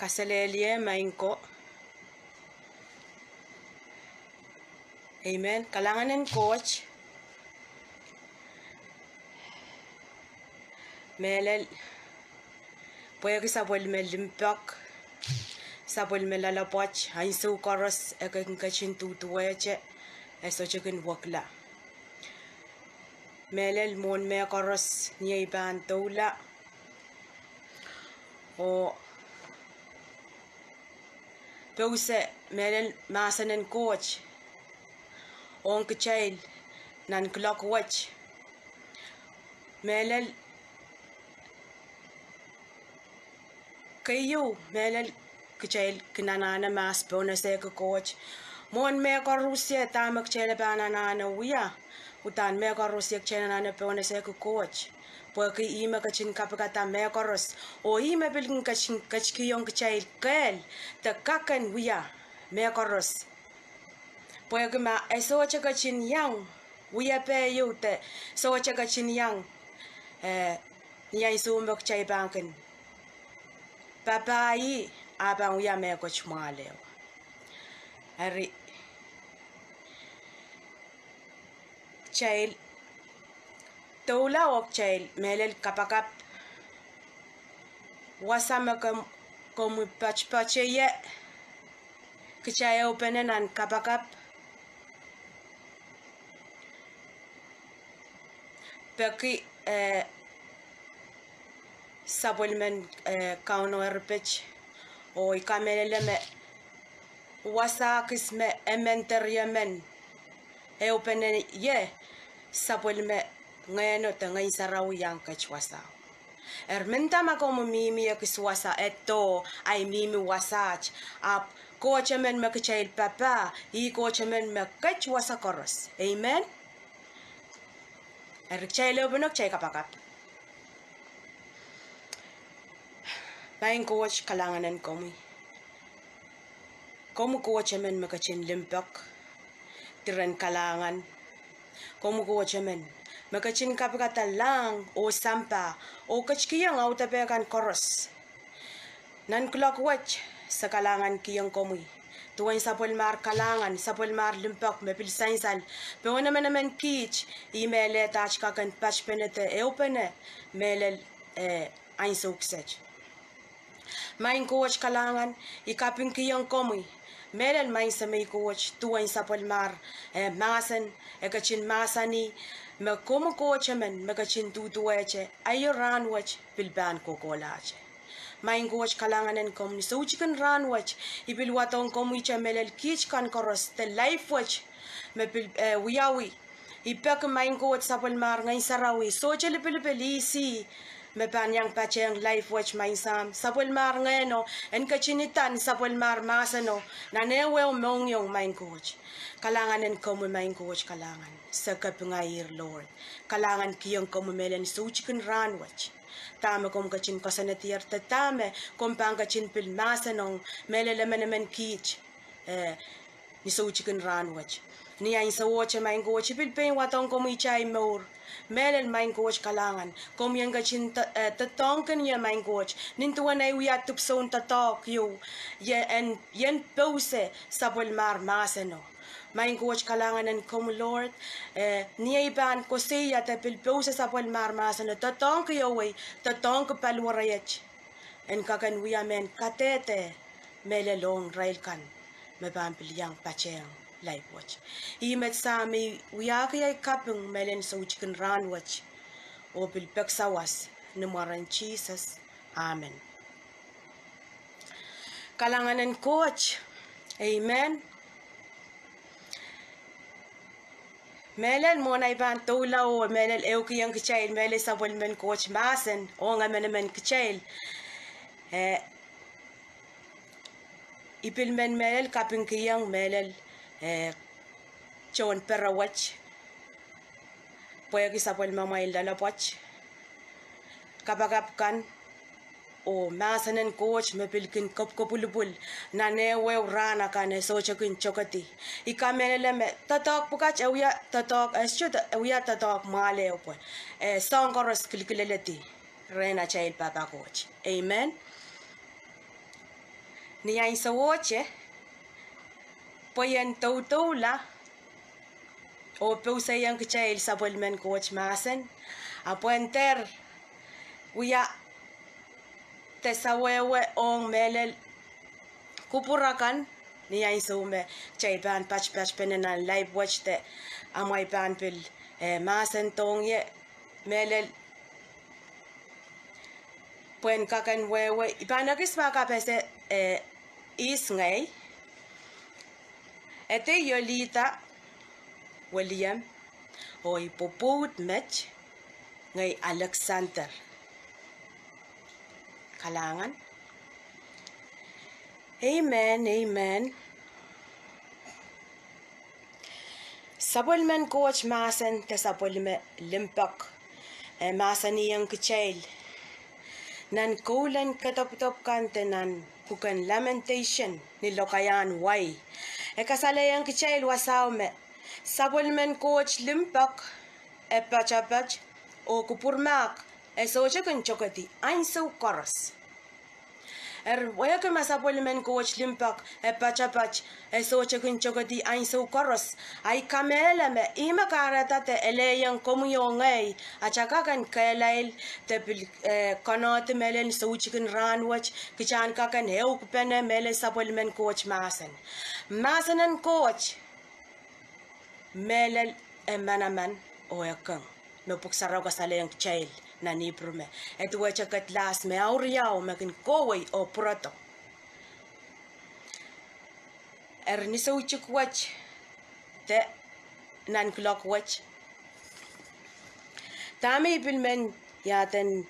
kaselelie mainko. Amen. Kalanganin coach. Mehlel. Pwede Sapwelimen limpoak. Sapwelimen lalapach. Hainsu koros. Ekin kachin tutuweche. Eso chicken wakla. Mehlel mon me koros. Nye iban toula. O. Pause mehlel Mahsen coach. On child nan clock watch. Mehlel keieu mehlel child kinanana mas bonus coach. Mon me korusia tamak chele banana wia. Utan me korusia chenana bonus coach. Porque ima kachin kapakata me koros. O ima bilgin kachin kachkiyong child kel. The kakan wia me koros. Porque ma eso chakachin yang we pe yute so chakachin yang nyai sumbok chai banken papai abang ya me coach maleo ari child tola of child mehlel kapakap wasa makam komu pache ye kichaya openan kapakap Peki Sapwelimen KAUN-O erpech o ikamelele wasa kisme ementeriamen openen ye Sapwelimen ngehn te ngai sarau yang kachwasa ermenta makomo mimi yakiswasa eto ai mimi wasach ap kochamen makchail papa I kochamen makachwasa koros amen. Chai lobonok chai kapakap. Main coach kalanganan komi. Komu coach men makachin limpoak. Tiran kalangan. Komu coach men makachin kapakata lang o sampa o kachkiyang autapekan koros. Nan clock watch sa kalangan kiyang komi. Tuwain Sapwelimen kalangan, Sapwelimen limpoak mepil sainsal. Pero naman kich, email touch kakan patch penete opene mehlel ein suksech. Main coach kalangan, ikapin kiyang komi. Mehlel main sa may coach, tuwain Sapwelimen Mahsen, ekachin masani, makomo coach men, makachin tutuweche, ayo ranwach, bilban kokolache. Main coach kalanganen kom ni so chicken run watch ipilwatong kom icha mehlel kich kan koros the life watch me pil wiawi ipek main coach Sapwelimen ngai sarawi so chele pilipelisi me panyang pacheng life watch main sam Sapwelimen ngehn en kachinitan Sapwelimen Mahseno nanewe mongyong main coach kalanganen kom main coach kalangan sa kapngair Lord kalangan kiyong kom mehlel so chicken run watch tame kom kachin kasanatier tame kom pang kachin pil Mahsenong mehlel manaman kich ni so chicken run watch ni ay sa watch main coach pil pen watong kom ichai mour mehlel main coach kalangan kom yang kachin tatong kanya main coach nintuan ay wiat tupson tatok yo yen pose Sapwelimen Mahseno main coach kalanganan kom Lord niya iban ko siya te pilpose Sapwelimen Mahseno tatong keieu tatong kapalwarayach en kakan wiamen katete mehlelong railkan meban pilyang pacheng life watch imet sami wiakay kapung melen so chicken run watch o pilpek sawas numaran Jesus amen. Kalanganan coach amen. Mehlel monay ban tola o mehlel eukiyang kichail mehlel Sapwelimen coach Mahsen o nga manaman kichail ipilmen mehlel kaping kiyang mehlel chon perawach pwede Sapwelimen may lalapach kapagapkan o Mahsenen coach mepilkin kopulubul nanewe rana kane sochakin chokati ikamelele me tatok pukach awya tatok shoot awya tatok male opon songkoros kilkileleti rena child papa coach amen. ni ai sawoche poyen la o peusayang kecil Sapwelimen coach Mahsen apuenter uya tesawewe ong mehlel kupurakan ni ai sume chaipan patch penenan live watch te amai pan pil Mahsen tong ye mehlel puen kakan wewe ipanakis makapese is ngay ete Yolida William oi poput match ngay Alexander kalangan. Amen. Sapwelimen coach Mahsen te Sapwelimen limpoak Mahsen yang kecil nan Koulen kedepwdepw tenan bukan lamentation ni lokayan wai kasala yang kecil wasaume Sapwelimen coach limpoak patch o kupwur mahk sohte tokedi ainso koros waya ke Sapwelimen coach limpoak patch sohte tokedi ainso koros ai kamela me ima karata te eleyang komuyongay achakakan keieu te Kout mehlel sohte ranwach kichan kakan heu kupene mehlel Sapwelimen coach Mahsen and coach mehlel manaman o keng no puksaraw kasalayang child na Ipru me etwecha kedlahs me riau mekin kowey o proto ni sohte wach te nan clock watch tami pilmen yaten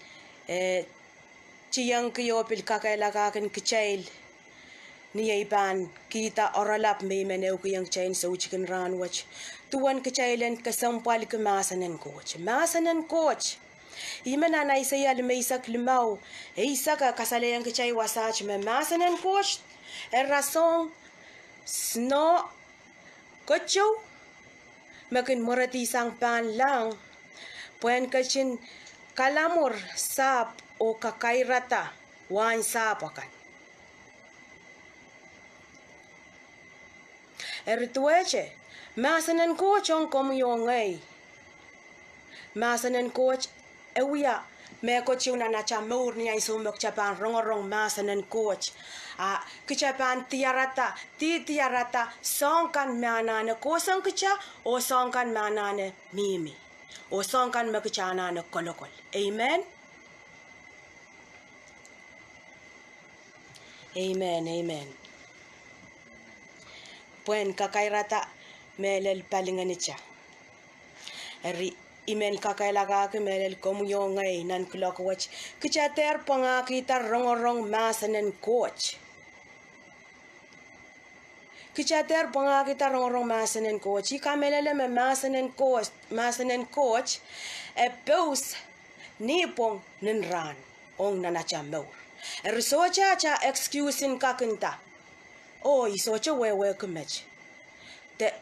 chiyang keieu pil kakan kecil ni ipan kita oralap me meneu kiyang chain sohte ranwach tuan kecilen Kesemwpwaliki Mahsen and coach imena na isaya limeisak limau isaka kasalayang kecil wasach me Mahsen and coach razong sno kecil makin morati sang pan lang puen kecin kalamur sap o kakairata wan sap akan tueche Mahsen and coach on komuyongay Mahsen and coach ewia me coach una na mour ni ai sumek chapan rongorong Mahsen and coach kichapan tiarata songkan manane kosang kicha o songkan manane mimi o songkan mekichana ne kolokol. Amen. Puen kakairata mehlel palinganicha imen kakailaka mehlel komuyongay nan clock watch kichater pangakita rongorong Mahsen and coach kichater pangakita rongorong Mahsen and coach ikamelele me Mahsen and coach peus nipong ninran ong nanacha mour socha cha excusin kakinta isocha wewe kumech te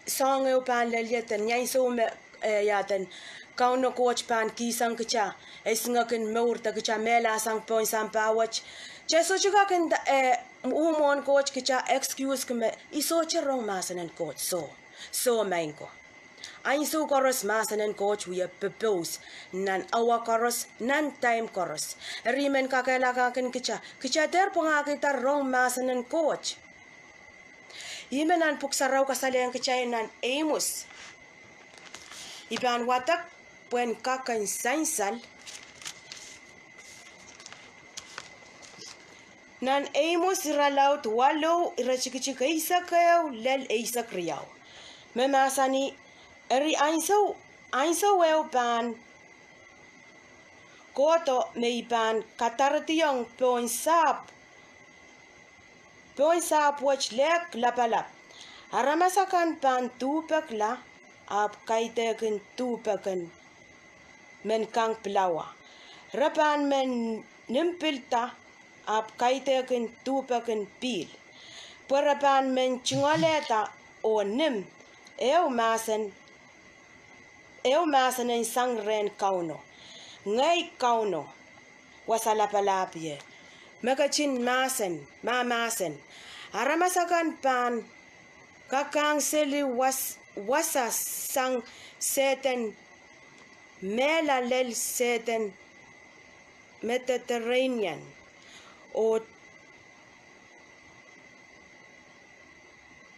song pan lelyeten nyai so me yaten Kauno coach pan kisang kicha singakin mour ta kicha mela sang pon sampawach chesocha kakin umon coach kicha excuse kume isocha rong Mahsen and coach so mainko ainso koros Mahsen and coach we propose nan awa koros nan time koros rimen kakelakakin kicha ter pangakita rong Mahsen and coach imenan puksaraw kasalayang kecil nan Amos ipan watak puen kakan sainsal nan Amos iralaut walo irachikika isak lel isak riau memasani eri ainso pan koto meipan katartiyong Poin sap watch lek lapalap Aramas akan pan tupak la ap kaitekin tupakan men kang plawa rapan men nimpilta ap kaitekin tupakan pil perapan men chingoleta o nim Mahsen en sangren Kauno ngay Kauno Wasa Lapalahpie Mahkachin Mahsen. Aramas akan pan kakang seli wasa sang Sehden Mehla lel Sehden Mediderenien o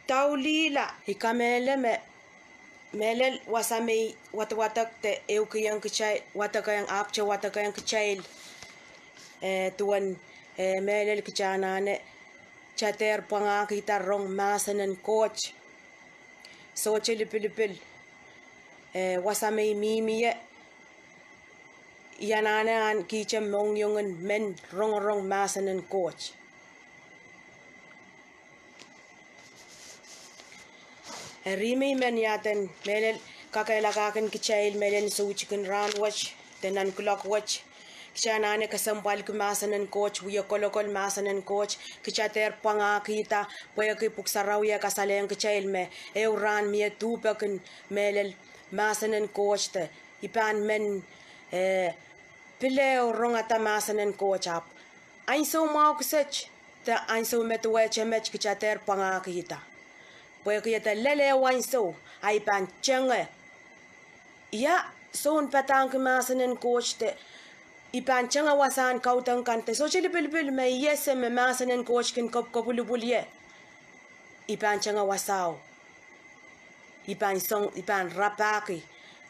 taulila ikamele mehlel wasamei watak te eukiyang kecai watakayang apce watakayang kecai tuan mehlel kecanane chater panga kita rong Mahsen Koht sohte lipil wasamei mimiye yanane an kicem mongyungen men rong Mahsen Koht rimi men yaten mehlel kakelakaken kecai mehlel suchiken ran watch tenan clock watch Kishanane Kesempwalki Mahsen Koht wiya kolokol Mahsen Koht kichater panga kita waya ki puksarawiya kasaleng kecai me euran mie tupaken mehlel Mahsen Koht te ipan men pileo rongata Mahsen Koht ap ainso mau kusech te ainso metuwe chemech kichater panga kita waya kita lele wainso aipan chenge ya son patang Mahsen Koht te ipan changa wasan kautang kante so chili pilpil me yese me Mahsen Koht kin kopulupulye ipan changa wasao ipan rapaki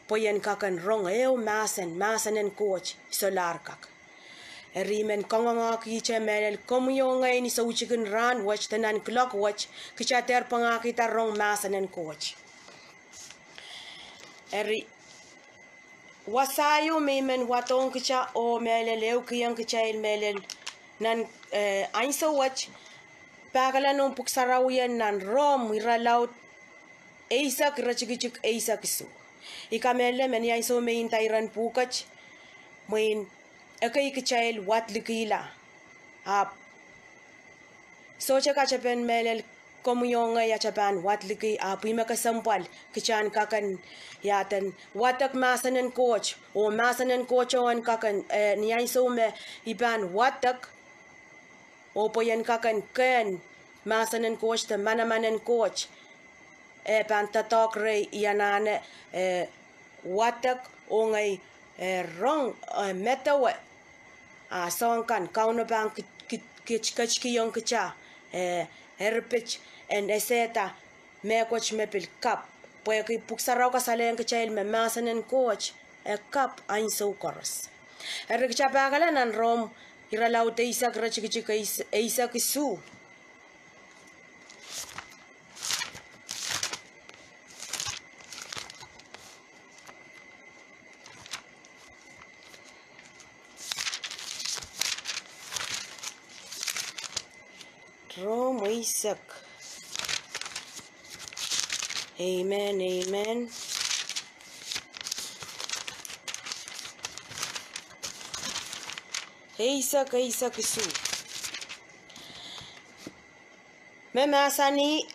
poyen kakan rong Mahsen Koht solarkak rimen kongonga kiche mehlel komyonga ni so chicken ran watch tenan clock watch kichater panga kita rong Mahsen Koht wasayo memen watong kicha o mehlel eukiyang kecai mehlel nan ainso watch pagala non puksarawiyan nan rom iralaut eisak rachikichik eisak su ikamele men ainso mein tairan pukach mein ekai kecai wat likila ap socha kachapen mehlel komyonga ya chapan wat liki apima kasampal kichan kakan yaten watak Mahsen Koht o Mahsen Koht on kakan niai so me iban watak o poyen kakan keng Mahsen Koht te manaman Koht pan tatok re yanane watak o ngai rong metawe songkan Kauno bang kechkiyong kicha herpich and eseta mekoch mepil kap poya ki puksaraw kasaleng kecai me Mahsen Koht kap ainso koros erikcha pagala nan rom iralaw te isak rachikichik isak su rom isak. Amen. Isak su. Memasani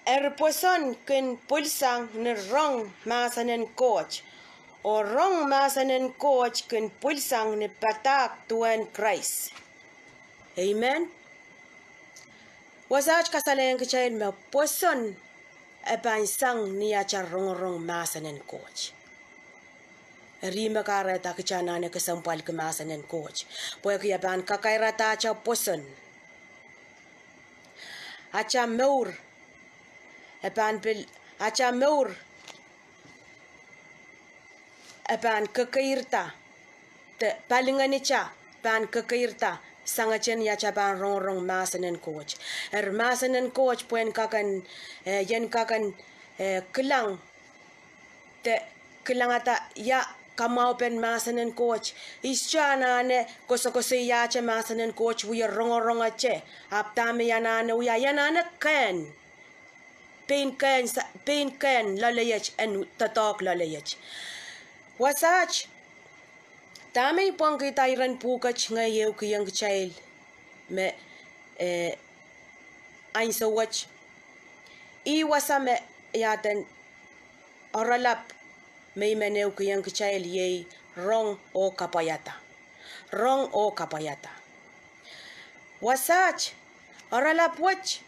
erposon ken pulsang ne rong Mahsen Koht o rong Mahsen Koht ken pulsang ne patak tuen Christ. Amen. Wasach kasaleng kecai me poson epan sang niacha rong Mahsen Koht. Rima kareta kechanane Kesempwalki Mahsen Koht. Poya kiapan kakairata cha poson. Acha mour epan pil acha mour epan kekeirta te palinganicha pan kekeirta sangachen ya chapan rong Mahsen Koht Mahsen Koht puen kakan yen kakan kelang te kelangata ya kamau pen Mahsen Koht ischanane kosokosi ya cha Mahsen Koht wi rong ache aptame yanane wi yanane ken pain ken lalayach en tatok lalayach wasach tame pong kita iran pukach ngeieu kiyang child me ainso watch I wasame yaten oralap may meneu kiyang child ye rong o kapayata wasach oralapwach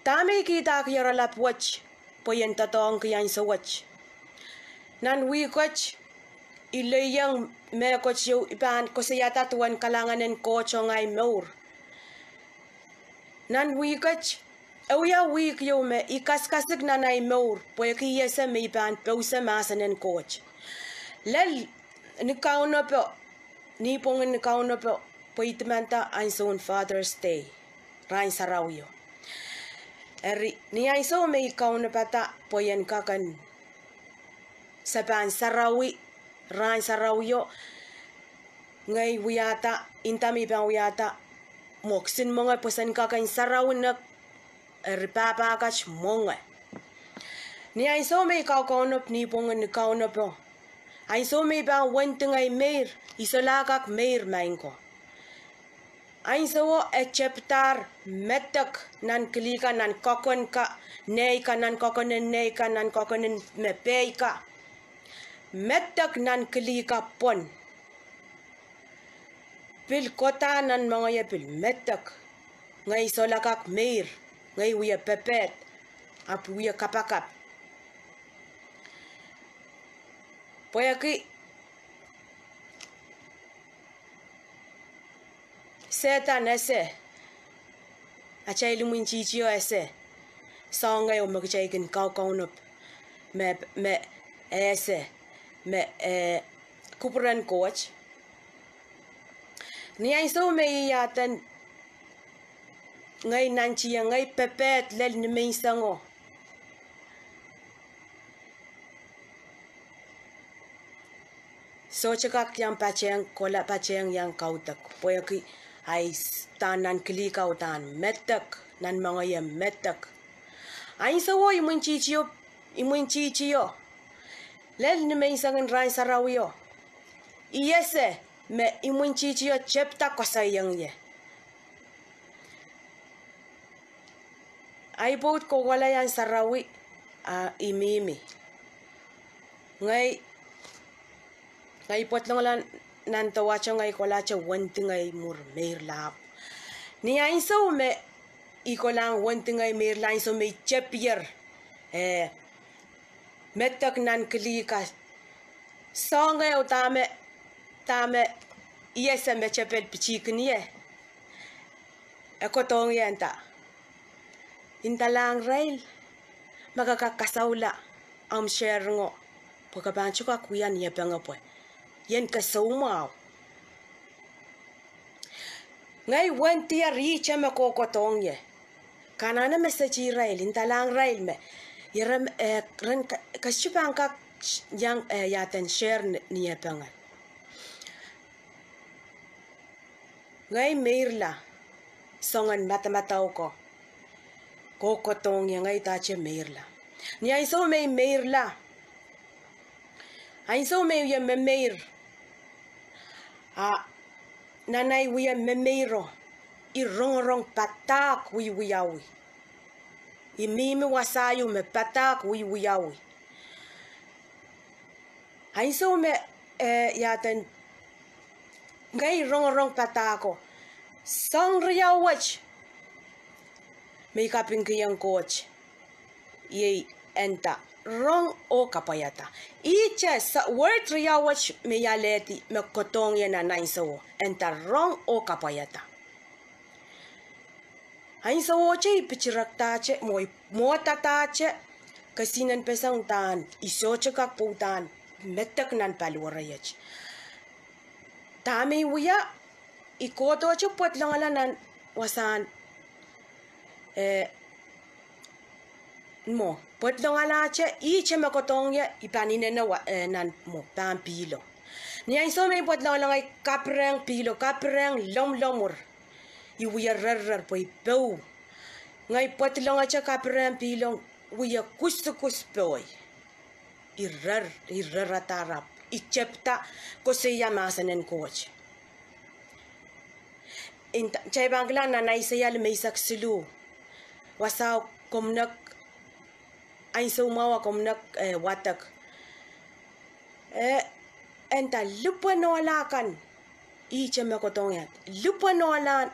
tami kita kyaralapwach poyen tatong kyan sawach nan wikoch ilayang me koch yu ipan kosayata tuan kalanganen kocho ngay mour nan wikoch Ewa week yo me ikaskasig na nay mour poeki yese me ipan pause masanen coach lel ni Kauno po ni pong ni Kauno po poitmenta ein son Father's Day rain sarawyo eri ni ay so me Kauno pata poyen kakan sapan sarawi rain sarawyo ngay wiyata intami pang wiyata moksin mga posan kakan sarawin na ripapa kach monga ni ay so me kaukonop ni pong ni Kauno po ay so me ba wenting ay meir isolakak meir mainko ay so chapter metak nan klika nan kokon ka nei ka nan kokonen nei ka nan kokonen mepei ka metak nan klika pon pil kota nan mga ye pil metak ngay solakak meir ngay wiya pepet ap wiya kapakap poyaki setan ese achay lumin chichio ese songay o magchaykin kaukonop me ese me kupwur coach ni ay so me yatan ngay nanchiya ngay pepet lel ni may sango so chakak yang pacheng kola pacheng yang kautak poyaki ay tanan klika utan metak nan mga yam metak ay so imun chichiyo lel ni may sangin rai sarawyo iyese me imun chichiyo chepta kosayang ye ay bot ko wala yan sarawi imimi ngay pot lang lan nantawa cha ngay kola cha wanti ngay mour meir lap ni ay so me ikolang wanti ngay meir lang so me chepier metak nan klika so ngay tame iyese me chepel pichikniye ekotong yenta intalang rail magkakasawla am share ngo pagkabancho ka kuyan ya nga po yan kasawmaw ngay wanti richa me kokotong ye kanana message rail intalang rail me yaram ran kasipang ka yang yaten share niya panga ngay meirla songan matamataw ko kokotong yang ay tache meirla ni ay so may meirla ay so may ya meir nanay wiya meiro irong patak wiyawi imimi wasayo me patak wiyawi ay so me yaten ngay rong patako song riau wach may kaping kiyang coach ye enta rong o kapayata icha sa word riau wach may yaleti me kotong yan na naisawo enta rong o kapayata ay sa woche ipichirak tache mo tatache kasinan pesang tan isoche kakputan metak nan palwarayach tami wiya ikoto chupot lang alanan wasan mo pot lang alache iche makotong ya ipanine na nan mo tan pilo ni ay so may pot lang ay kapreng pilo kapreng lomur iwiya rar po ipew ngay pot lang acha kapreng pilong wiya kus poy irar atarap ichepta kosaya masanen coach chay bangla na naisayal may saksilu wasa komnak ay sumawa komnak watak enta lupa no alakan iche makotong yan lupa no alan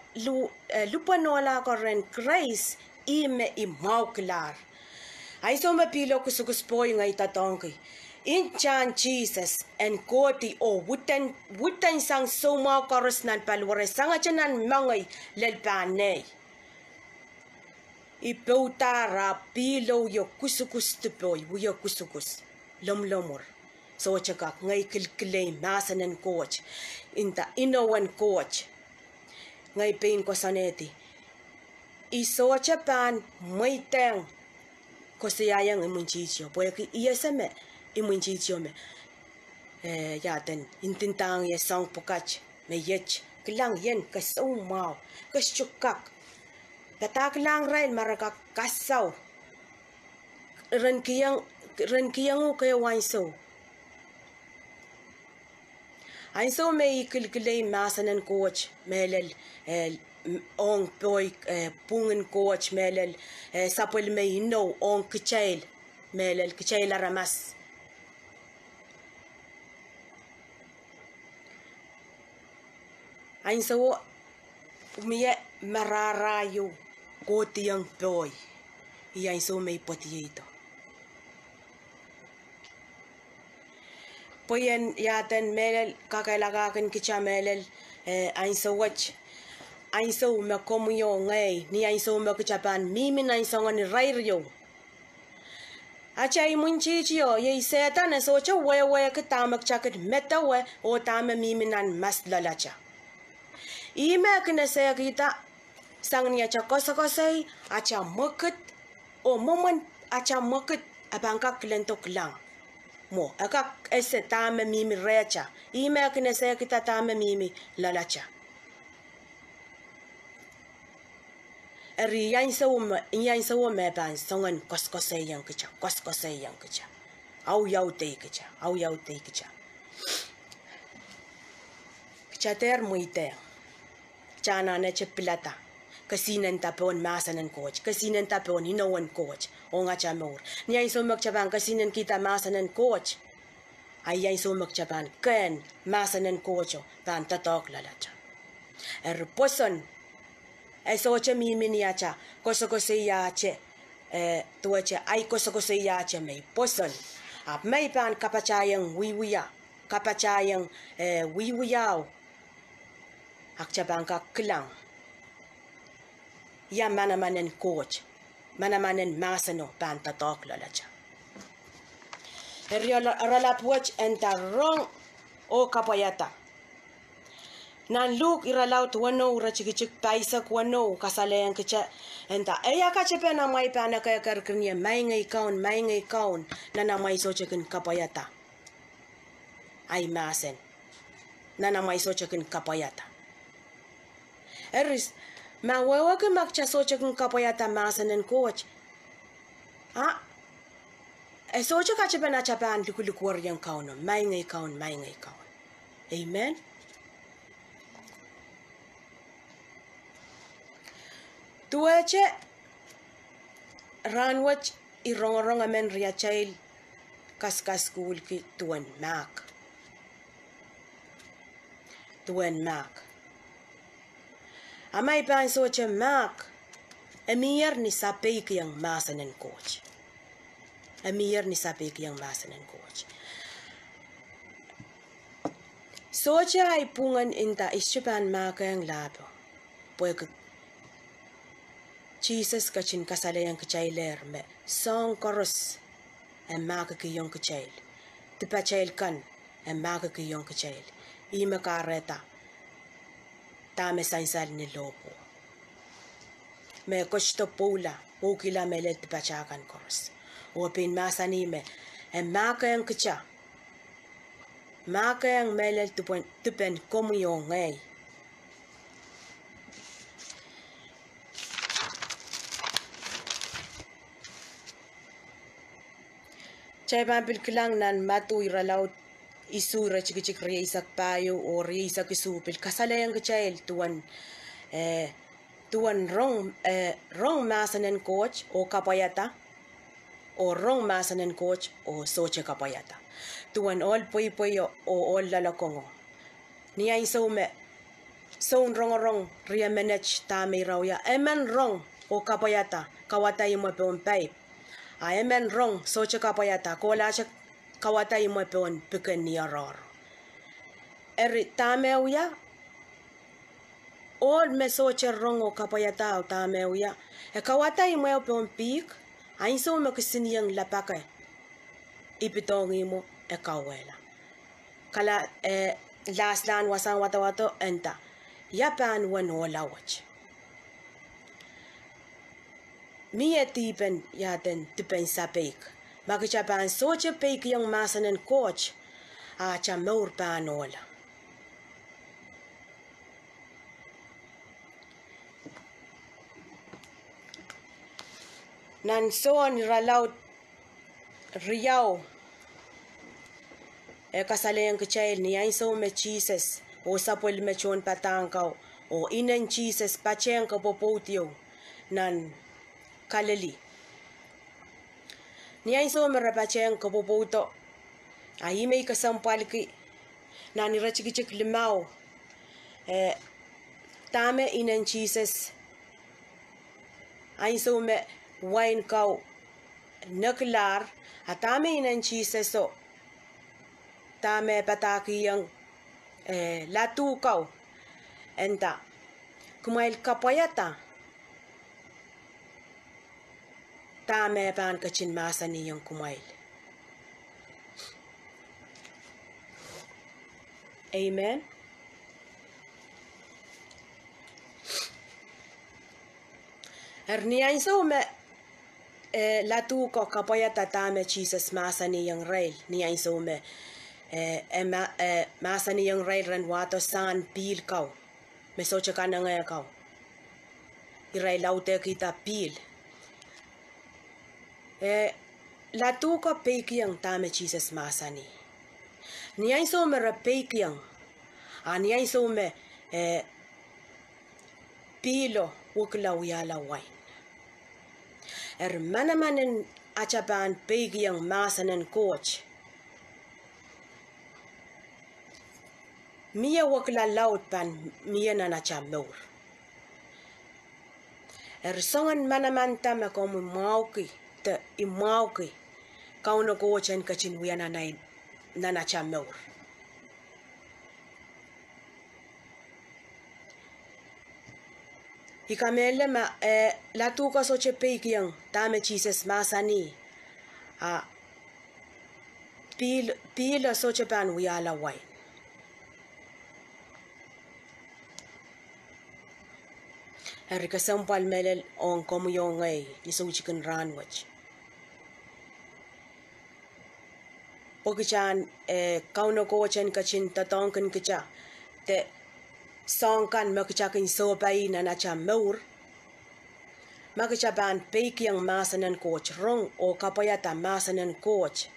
lupanola koren grace ime I mauklar. Ai so mapilo kusukuspoy ngay tatonki. In chan Jesus and Koti o wutan sang soma koros nan palware sangachanan mangay lelpanay. Ipautara pilo yo kusukus tupoy yo kusukus lomlomor. So chakak ngay kilkilay Mahsen and Kocht. Inta inowan Kocht. Ngay pain ko saneti. Iso chapan may teng ko siyayang imunchicho. Poya ki iyasame imunchicho me. Yaten intintang yasang pokach me yech kilang yen kasumao kasyukak. Tatak lang rail marakak kasaw. Ren kiyang u kaya wanso. Ainso may kilkilay Mahsen and Kocht mehlel on boy pungen Kocht mehlel Sapwelimen no on kechail mehlel kechail Aramas. Ainso umiye mararayo Koti yang boy. Ainso may potieto. Poyen yaten mehlel kakalagakan kicha mehlel ainso wach ainso me komuyo ngay ni ainso me kichapan mimin ainso ngani rairio achai munchichio ye setan so cha we kitamak chakit metawe o tama miminan mas lalacha ime kina se kita sangnya cha kosakosai acha makit o moment acha makit abangka klento klang mo akak ese tama mimi recha ime kina se kita tama mimi lalacha eri yan so me ban songan koskosai yang kicha au yau te kicha kicha ter muite chana ne chepilata kasinan tapon Mahsen and Kocht kasinan tapon hinowan Kocht o nga cha mour ni ay so magchaban kasinan kita Mahsen and Kocht ay so magchaban ken Mahsen and Kocht ban tatok lalacha poson ay so cha miminiacha kosokosiyache tuache ay kosokosiyache may poson ap may pan kapachayang wiwuyaw akchabang ka klang ya manaman and Kocht manaman and Mahsen pan tatok lalacha riau ralapwach enta rong o kapayata nan luk iralaw tuwano rachikichik paisa kuwano kasalayan kicha enta eya kachepe na may pana kaya karkrinya may ngay kaun na namay sochakin kapayata ay Mahsen na namay sochakin kapayata eris mawewa ke makcha sochakin kapayata Mahsen and Kocht socha kachepe na chapan likulikwar yang Kauno may ngay kaun amen. Tuache ranwach irong amen riachail kaskas Koul ki tuan mahk amay pan socha mahk emir ni sapik yang Mahsen and Kocht socha ay pungan inta isyapan mahk yang labo poy Jesus kachin kasalayang kachailer me song koros en mahk kiyong kachail tipachail kan en mahk kiyong kachail ima kareta tame sainsal ni lopo me kosto pula ukila mehlel tipachakan koros o pin masanime en mahk yang kacha mahk yang mehlel tupen komuyong ngay chay pambil kilang nan matu iralaw isu rachikichik riaisak payo o riaisak isupil kasalayang kachail tuan rong Mahsen and Kocht o kapayata o rong Mahsen and Kocht o soche kapayata tuan all poy o all lalakongo niya iso me soun rong ria manage tami riau ya emen rong o kapayata kawata imo peon pay a emen rong soche kapayata kola che kawata imo peon piken ni aror eri tameu ya all me soche rong o kapayata o tameu ya e kawata imo peon pik ain so me kisiniang lapaka ipitong imo e kawela kala last lan wasang watawato enta yapan wano lawach Mie tipen yaten tipen sapek makichapan soche peik yang masanen coach a cha mour panola nan son ralaut riau e kasalen kechail ni ain so me Jesus o sapwel me chon patangkau o inen Jesus pachen ka popotio nan kaleli ni ain so me rapachen ka popoto ai me Kesemwpwaliki nan irachikichik limau tame inen Jesus ain so me wine kau naklar atame inen Jesus so tame pataki yang latu kau enta kumail kapayata tame pan kachin masani yang kumail amen erniain so me latu ko kapayata tame Jesus masani yang rail niain so me masani yang rail ran wato san pil kau me soche kananga kau irai laute kita pil latu ko peikiang tame Jesus masani niain so me ra peikiang niain so me pilo wukla uyala wine manamanen achapan peikiang masanen coach Mia wakla laut pan mia na cha mour songan manaman tama ko mahk te mahk Kauno ko chen kachin wiana nai na cha mour ikamele ma latu ko soche peikiang tame Jesus masani a pil soche pan wiala wai Kesemwpwal mehlel on komuyongay ni so chicken ranwach pokichan Kauno ko chen kachin tatonkan kicha te songkan makichakin so pai na cha mour makichapan peikiang masanen coach rong o kapayata masanen coach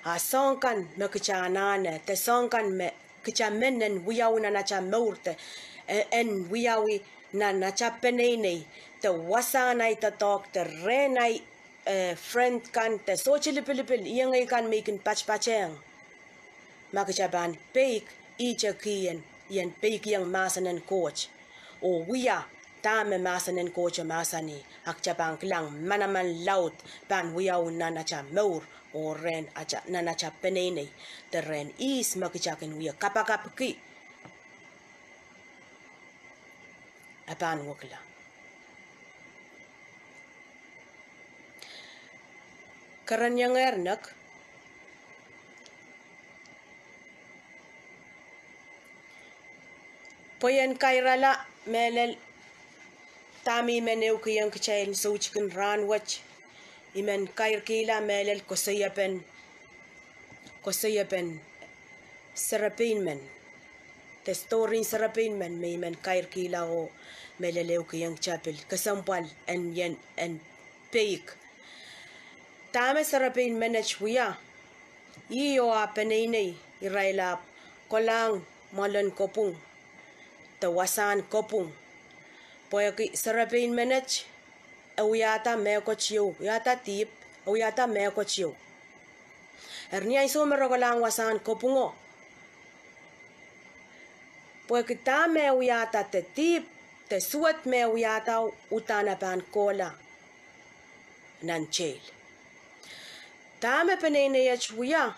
a songkan makichanane te songkan me kichamenen wiau na cha mour te en wiawi na chapenene te wasanai te talk te renai friend kan te sochilipilipil iyangai kan mekin pachpacheng makichaban peik ichakien yen peik yang masanen coach o wia tame masanen coach masani akchabang klang manaman laut pan wiau na cha mour o ren acha na chapenene te ren is makichakin wia kapakapki apan wakla karan yang ernak poyen kairala mehlel tami meneu kiyang kichail sochkin ranwach imen kair kila mehlel kosayapen serapin men testorin serapin men me men kair kila o mehleleu kiyang chapel Kesemwpwal en yen en peik tame serapin manage wia iyo apenene iraila kolang molen kopung te wasan kopung poyaki serapin manage uyata me kochiu yata tip uyata me kochiu ernia iso merogolang wasan kopungo Porque tame uyata te tip, te suat me uyata utana pan kola nan jail. Tame penene ya chuya,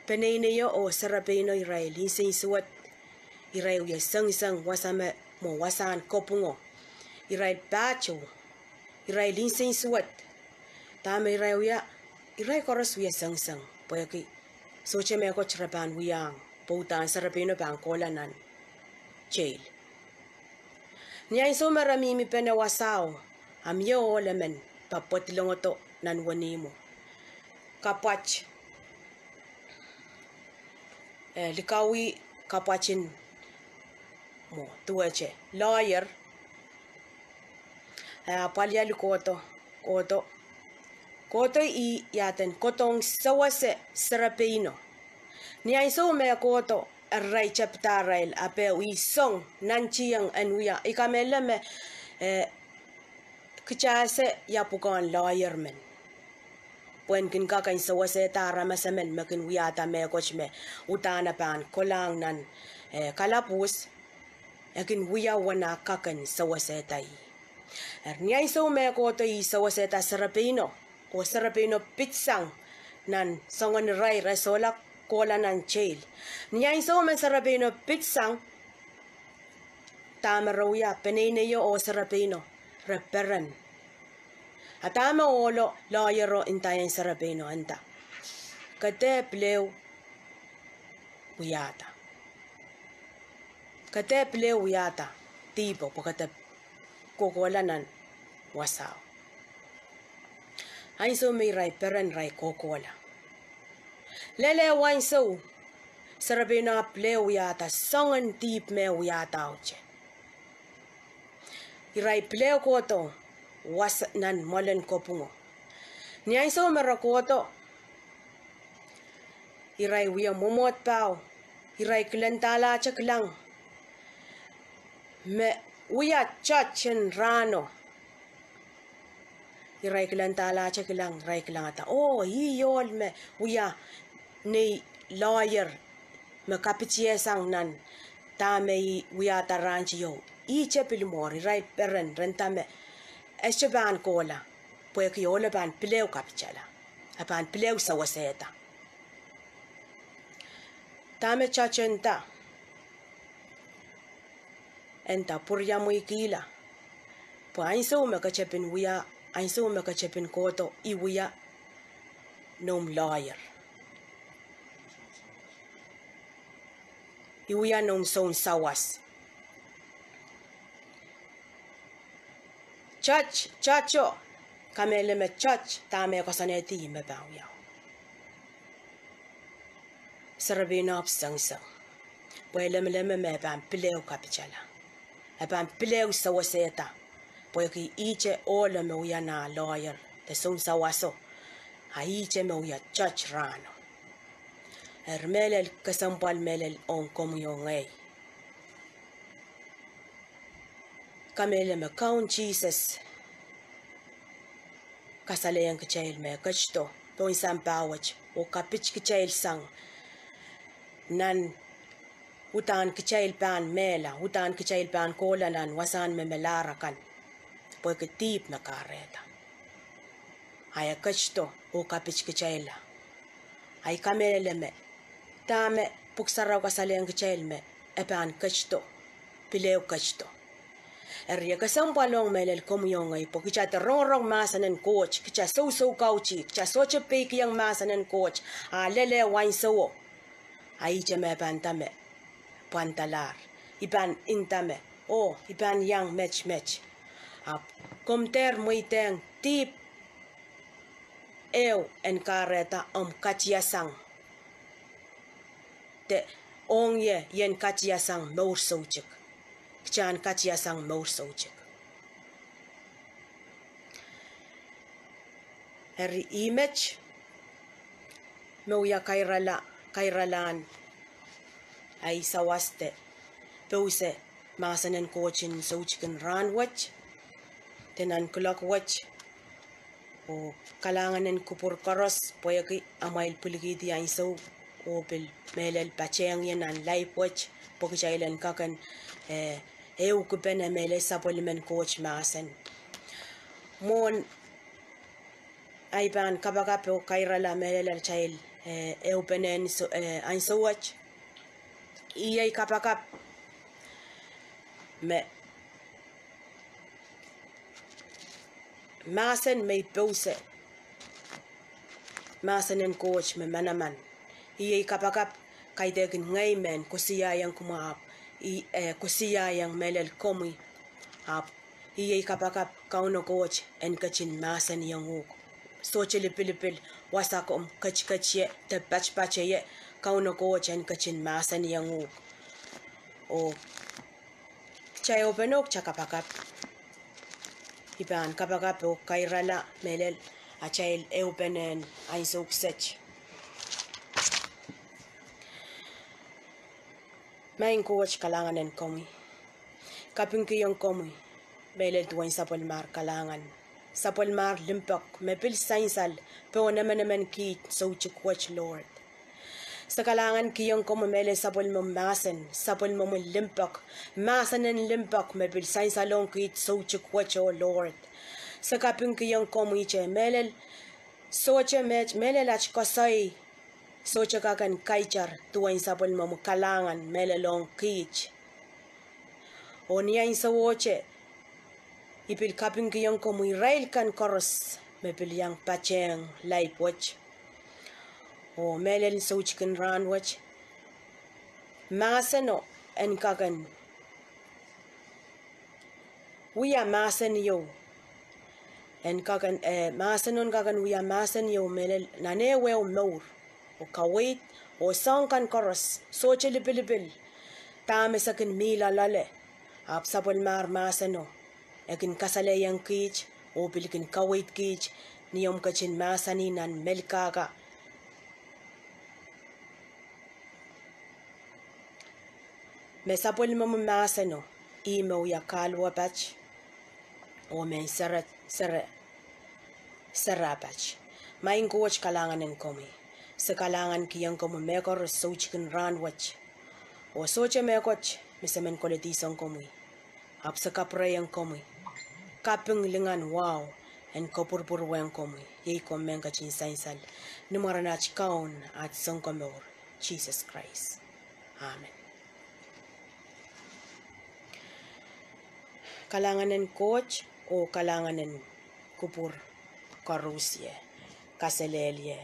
penene yo o sarapino Israeli sin suat Israel ya sang wasame mo wasan kopungo. Israel bacho, Israeli sin suat. Tame Israel ya, Israel koros ya sang, porque soche me ko chrapan uyang, putan sarapino pan kola nan jail. Niya so marami pene wasao, amyo olemen papotilong to nan wanimo. Kapach likawi kapachin mo tuache lawyer palya likoto koto I yaten kotong sawase sarapino. Niya so me koto Rai chaptarail ape wi song nanchiang anuya ikamela me kchase yapukan lawyer men puen kin kakan sawase ta Aramas men makin wiata me kochme utana pan kolang nan kalapus akin wiya wana kakan sawase tai erniai so me koto I sawase ta sarapino o sarapino pitsang nan songon rai resolak kola nan jail. Niya so man sarapino pitsang tamaroya penene yo o sarapino reperen. Atama olo lawyer intayan sarapino anta. Kedepwdepw uyata. Kedepwdepw uyata tipo pokate kokola nan wasao. Ay so may rai peren rai kokola. Lele wain so sarapino pleu yata songan tip me uyata uche. Irai pleu koto was nan molen kopungo. Niya so merakoto irai wiya momot pao irai klentala chaklang me wiya chachen rano irai klentala chaklang rai klangata oh yol me wiya ni lawyer me kapitie sang nan tame wiya taranchi yo iche pilmori rai peren rentame eschaban kola pues yo le ban pleu kapichala apan pleu sawaseta tame chachenta enta purya muikila po ainso me kachepin wiya ainso me kachepin koto I wiya nom lawyer I wiya nom son sawas chacho kamele me chach tame kosaneti me bawya sarabina op sang pwele me ban pleu kapichala ban pleu sawaseta pweki iche ole me uya na lawyer te son sawaso aiche me uya chach rano mehlel Kesempwalki on ngehn kamele me kaun Jesus kasaleyan kchail me kachto ton sampawach o kapich kchail sang nan utan kchail pan mehla utan kchail pan kola nan wasan me melarakan porque tip na kareta aya kachto o kapich kchaila ay kamele me tame puksaraw kasaleyan kchail me epan kachto pileu kachto Ria Kesempwalki mehlel komuyongay po kicha terong masanen coach kicha so kauchi kicha soche peki yang masanen coach lele wain so ai cheme pantame pantalar iban intame iban yang match komter muiteng tip en kareta kachiasang te ongye yen kachiasang mour sochik Chan kachiasang mour sochik. Eri image meuya kairalan ay sawaste pause masanen kochin sochikin ranwach tenan kulakwach o kalanganen kupur karos poyaki amail puligidi ay so o bil mehlel pacheng yenan laipwach pokjailen kakan eu kupene mele Sapwelimen coach Mahsen mon aiban kabagapo kairala mehlel chail eu penen ainsowach iyay kapakap me Mahsen may pose Mahsen en coach me manaman iyay kapakap kaidegin ngehn kusiya yang kumaap kusiya yang mehlel komi ap iyay kapakap Kauno coach en kachin Mahsen yang uk sohte lipilipil wasakom kachye te pachye Kauno coach en kachin Mahsen yang uk o chay openok chakapakap iban kapakap o kairala mehlel achail eupenen ainsok sech main coach kalangan en komi kapinki yung komi mehlel tuwain Sapwelmar kalangan Sapwelmar limpoak mepil sainsal pero naman ki so chikwach Lord sa kalangan kiyong komi mehlel Sapwelimen Mahsen Sapwelimen limpoak Mahsen en limpoak mepil sainsalong ki so chikwach o Lord sa kapinki yung komi che mehlel sohte mehlel achkosay sohte kakan kaichar tuwain Sapwelimen kalangan mehlelong kich o niyain sa woche ipil kapinki yung komi rail kan koros mepil yang pacheng laipwach o mehlel sochkin ranwach Mahsen o en kakan wiya Mahsen yo en kakan Mahsen on kakan wiya Mahsen yo mehlel nanewe o mour o kawit o sangkan koros sohte lipilipil tame sakin mila lale ap Sapwelmar Mahsen o ekin kasale yang kich o pilkin kawit kich niyom kachin Mahseninan melkaga me Sapwelimen Mahsen o imo ya kalwa bach o men serapach main coach kalangan en komi sa kalangan kiyang komi mekor sochkin ranwach o soche mekoch misemen koletisong komi ap sa kapre yang komi kaping lingan wow en kopurpur weng komi yei komen kachin sainsal numaranach kaun at song mour Jesus Christ amen kalangan en coach o kalangan en kupwur karusye kaselelye